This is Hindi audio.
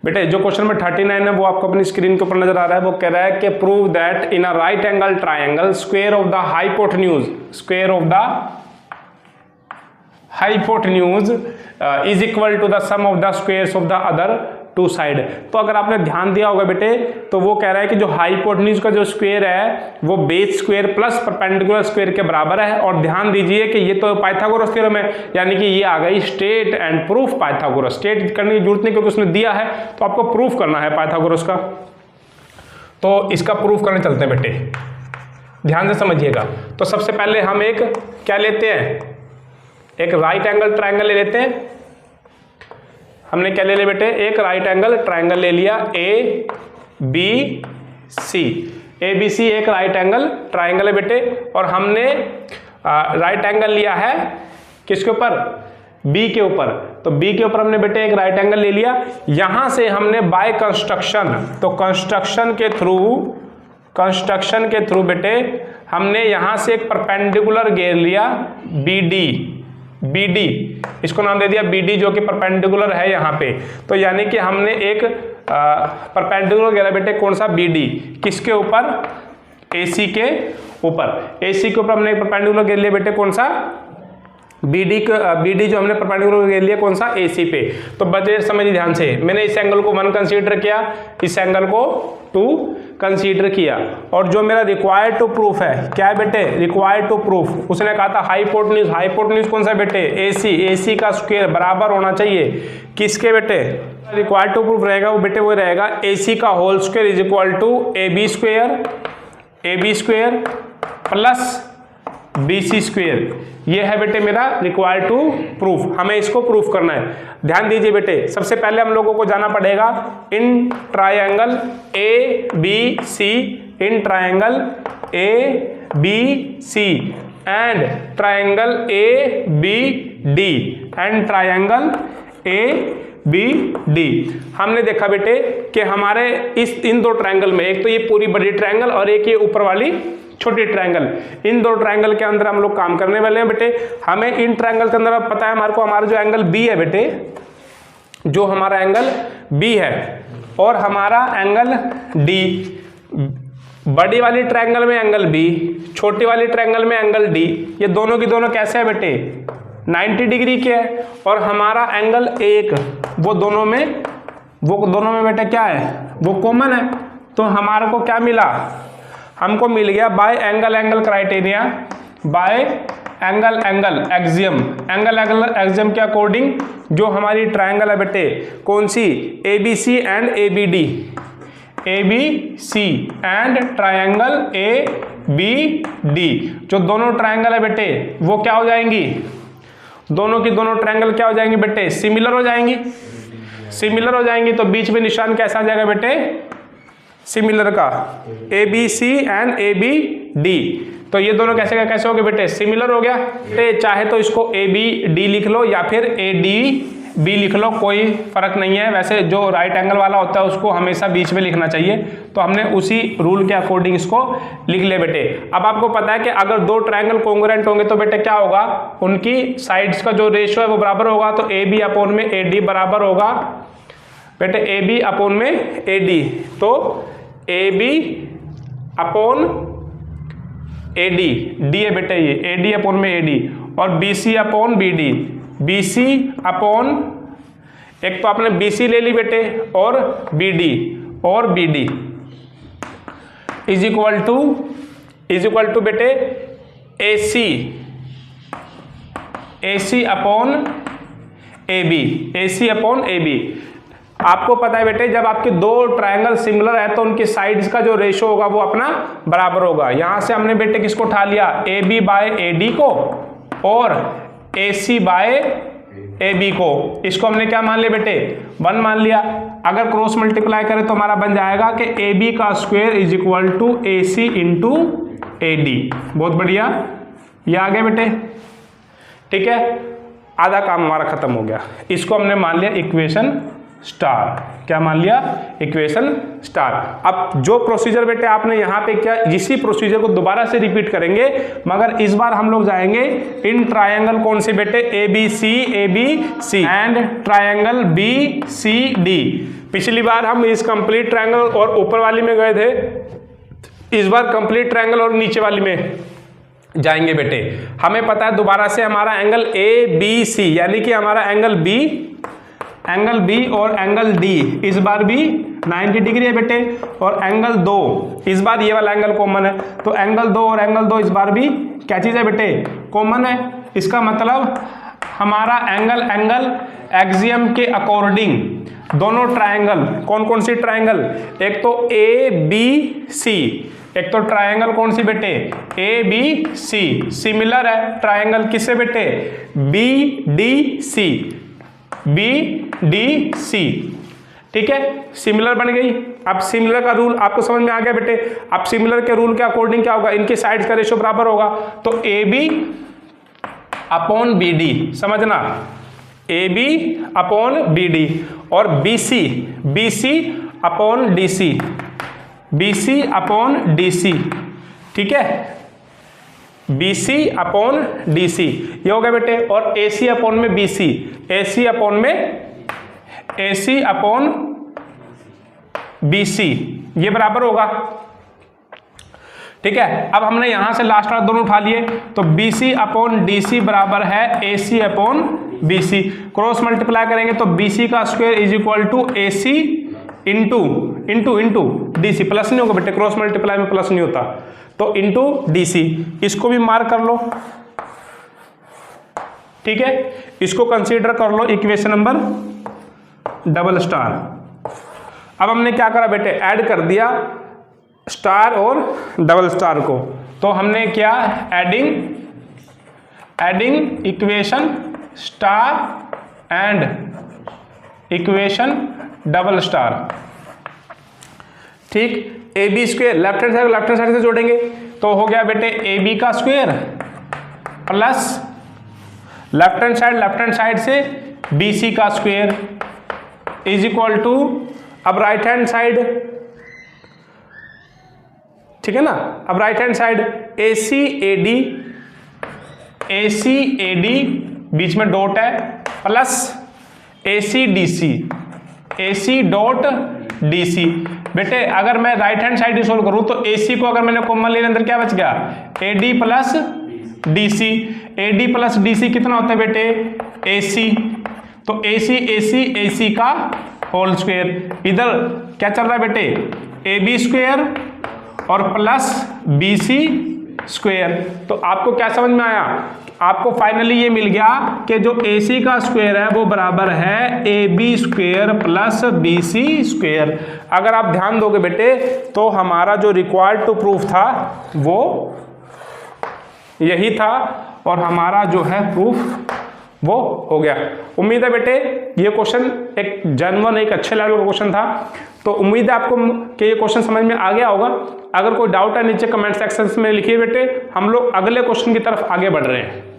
बेटे जो क्वेश्चन में 39 है वो आपको अपनी स्क्रीन के ऊपर नजर आ रहा है। वो कह रहा है कि prove that in a right angle triangle square of the hypotenuse is equal to the sum of the squares of the other two side. तो अगर आपने ध्यान दिया होगा बेटे तो वो कह रहा है कि जो हाइपोटेन्यूज का जो स्क्वायर है वो base square plus perpendicular square के बराबर है। और ध्यान दीजिए कि ये तो पाइथागोरस थ्योरम है, यानी कि ये आ गई state and proof Pythagoras. State करने की जरूरत नहीं क्योंकि उसने दिया है, तो आपको प्रूफ करना है पाइथागोरस का। तो इसका प्रूफ करने चलते हैं बेटे, ध्यान से समझिएगा। तो सबसे पहले हम एक क्या लेते हैं, एक राइट एंगल ट्राइंगल ले लेते हैं। हमने क्या ले लिया बेटे, एक राइट एंगल ट्राइंगल ले लिया ए बी सी। ए बी सी एक राइट एंगल ट्राइंगल है बेटे, और हमने राइट एंगल लिया है किसके ऊपर, बी के ऊपर। तो बी के ऊपर हमने बेटे एक राइट एंगल ले लिया। यहां से हमने बाय कंस्ट्रक्शन, तो कंस्ट्रक्शन के थ्रू बेटे हमने यहां से एक परपेंडिकुलर घेर लिया BD, इसको नाम दे दिया BD, जो कि परपेंडिकुलर है यहाँ पे। तो यानी कि हमने एक परपेंडिकुलर घेरा बेटे, कौन सा, BD, किसके ऊपर, AC के ऊपर। AC के ऊपर हमने एक परपेंडिकुलर घेर लिया बेटे, कौन सा, BD जो हमने परपेंडिकुलर घेर लिया कौन सा, AC पे। तो बच्चे समझिए ध्यान से, मैंने इस एंगल को 1 कंसीडर किया, इस एंगल को 2 कंसीडर किया, और जो मेरा रिक्वायर्ड टू प्रूफ है, क्या है बेटे, रिक्वायर्ड टू प्रूफ, उसने कहा था हाइपोटेन्यूज कौन सा बेटे, AC का स्क्वायर बराबर होना चाहिए किसके बेटे, रिक्वायर्ड टू प्रूफ रहेगा वो बेटे वो रहेगा AC का whole square is equal to AB square plus BC square. ये है बेटे मेरा रिक्वायर्ड टू प्रूफ, हमें इसको प्रूफ करना है। ध्यान दीजिए बेटे, सबसे पहले हम लोगों को जाना पड़ेगा in triangle ABC, in triangle ABC and triangle ABD and triangle ABD। हमने देखा बेटे कि हमारे इन दो ट्रायंगल में, एक तो ये पूरी बड़ी ट्रायंगल और एक ये ऊपर वाली छोटी ट्रायंगल, इन दो ट्रायंगल के अंदर हम लोग काम करने वाले हैं बेटे। हमें इन ट्रायंगल के अंदर पता है हमारे को, हमारा जो एंगल B है बेटे, जो हमारा एंगल B है और हमारा एंगल D, बड़ी वाली ट्रायंगल में एंगल B, छोटी वाली ट्रायंगल में एंगल D, ये दोनों की दोनों कैसे है बेटे, 90 डिग्री के है। और हमारा एंगल 1 वो दोनों में बेटे क्या है, वो कॉमन है। तो हमारे को क्या मिला, हमको मिल गया bye angle criteria, bye angle axiom के अकॉर्डिंग जो हमारी ट्रायंगल है बेटे, कौन सी, ABC एंड ट्रायंगल ABD, जो दोनों ट्रायंगल है बेटे वो क्या हो जाएंगी, दोनों की दोनों ट्रायंगल क्या हो जाएंगी बेटे, सिमिलर हो जाएंगी। तो बीच में निशान कैसा आ जाएगा बेटे, सिमिलर का, ABC एंड ABD। तो ये दोनों कैसे हो गए बेटे, सिमिलर हो गया। चाहे तो इसको ABD लिख लो या फिर ADB लिख लो, कोई फर्क नहीं है। वैसे जो राइट एंगल वाला होता है उसको हमेशा बीच में लिखना चाहिए, तो हमने उसी रूल के अकॉर्डिंग इसको लिख लिया बेटे। अब आपको पता है कि अगर दो ट्रायंगल कॉन्ग्रुएंट होंगे तो बेटे क्या होगा, उनकी साइड्स का जो रेशियो है वो बराबर होगा। तो AB अपॉन में AD बराबर होगा बेटे AB अपॉन में AD। तो AB अपॉन AD, D है बेटे ये, AD अपॉन में AD, और BC upon BD, BC upon, एक तो आपने BC ले ली बेटे और BD इज इक्वल टू बेटे AC अपॉन AB। आपको पता है बेटे जब आपके दो ट्रायंगल सिमिलर है तो उनकी साइड्स का जो रेशियो होगा वो अपना बराबर होगा। यहां से हमने बेटे किसको उठा लिया, AB बाय AD को और AC बाय AB को, इसको हमने क्या मान लिया बेटे, 1 मान लिया। अगर क्रॉस मल्टीप्लाई करें तो हमारा बन जाएगा कि AB का square is equal to AC into AD। बहुत बढ़िया, ये आ गया बेटे, ठीक है, आधा काम हमारा खत्म हो गया। इसको हमने मान लिया इक्वेशन स्टार। क्या मान लिया? Equation star. अब जो प्रोसीजर बेटे आपने यहाँ पे क्या, इसी प्रोसीजर को दोबारा से रिपीट करेंगे, मगर इस बार हम लोग जाएंगे इन ट्रायंगल कौन से बेटे? A B C and triangle B C D. पिछली बार हम इस कंप्लीट ट्रायंगल और ऊपर वाली में गए थे, इस बार कंप्लीट ट्रायंगल और नीचे वाली में जाएंगे बेटे। हमें पता है दोबारा से हमारा एंगल ए बी सी, यानी कि हमारा एंगल बी और एंगल डी इस बार भी 90 डिग्री है बेटे, और एंगल 2 इस बार ये वाला एंगल कॉमन है, तो एंगल 2 और एंगल 2 इस बार भी क्या चीज़ है बेटे? कॉमन है। इसका मतलब हमारा एंगल एक्सियम के अकॉर्डिंग दोनों ट्रायंगल, कौन कौन सी ट्रायंगल? एक तो ए बी सी, एक तो ट्रायंगल कौन सी बेटे? ए बी सी सिमिलर है ट्रायंगल किससे बेटे? B D C. ठीक है, सिमिलर बन गई। अब सिमिलर का रूल आपको समझ में आ गया बेटे। अब सिमिलर के रूल के अकॉर्डिंग क्या होगा? इनके साइड्स का रेशियो बराबर होगा, तो A B upon B D, समझना, A B upon B D, और B C upon D C, ठीक है, BC अपॉन DC ये हो गया बेटे, और AC अपॉन में BC, AC अपॉन BC ये बराबर होगा। ठीक है, अब हमने यहां से लास्ट वाला दोनों उठा लिए, तो BC अपॉन DC बराबर है AC upon BC। Cross multiply करेंगे तो BC का square is equal to AC into DC। Plus नहीं होगा बेटे, क्रॉस मल्टीप्लाई में प्लस नहीं होता, तो इंटू DC। इसको भी मार्क कर लो, ठीक है, इसको कंसीडर कर लो इक्वेशन नंबर डबल स्टार। अब हमने क्या करा बेटे? ऐड कर दिया स्टार और डबल स्टार को, तो हमने क्या adding equation star and equation double star. ठीक, A B square left hand side से जोड़ेंगे तो हो गया बेटे ए बी का square plus left hand side से बी सी का स्क्वेयर इज इक्वल टू, अब राइट हैंड साइड, ठीक है ना, अब right hand side A C A D बीच में डॉट है plus A C dot D C. बेटे अगर मैं राइट हैंड साइड ही सोल्व करूं तो ए सी को अगर मैंने कॉमन ले अंदर क्या बच गया? A D plus D C. A D plus D C कितना होता है बेटे? ए सी। तो ए सी का होल स्क्वायर। इधर क्या चल रहा है बेटे? ए बी स्क्वायर और प्लस बी सी स्क्वायर। तो आपको क्या समझ में आया? आपको फाइनली ये मिल गया कि जो ए सी का स्क्वायर है वो बराबर है A B square plus B C square. अगर आप ध्यान दोगे बेटे तो हमारा जो रिक्वायर्ड टू प्रूफ था वो यही था, और हमारा जो है प्रूफ वो हो गया। उम्मीद है बेटे ये क्वेश्चन एक जेन्युइन, एक अच्छे लेवल का क्वेश्चन था, तो उम्मीद है आपको कि ये क्वेश्चन समझ में आ गया होगा। अगर कोई डाउट है नीचे कमेंट सेक्शन में लिखिए बेटे, हम लोग अगले क्वेश्चन की तरफ आगे बढ़ रहे हैं।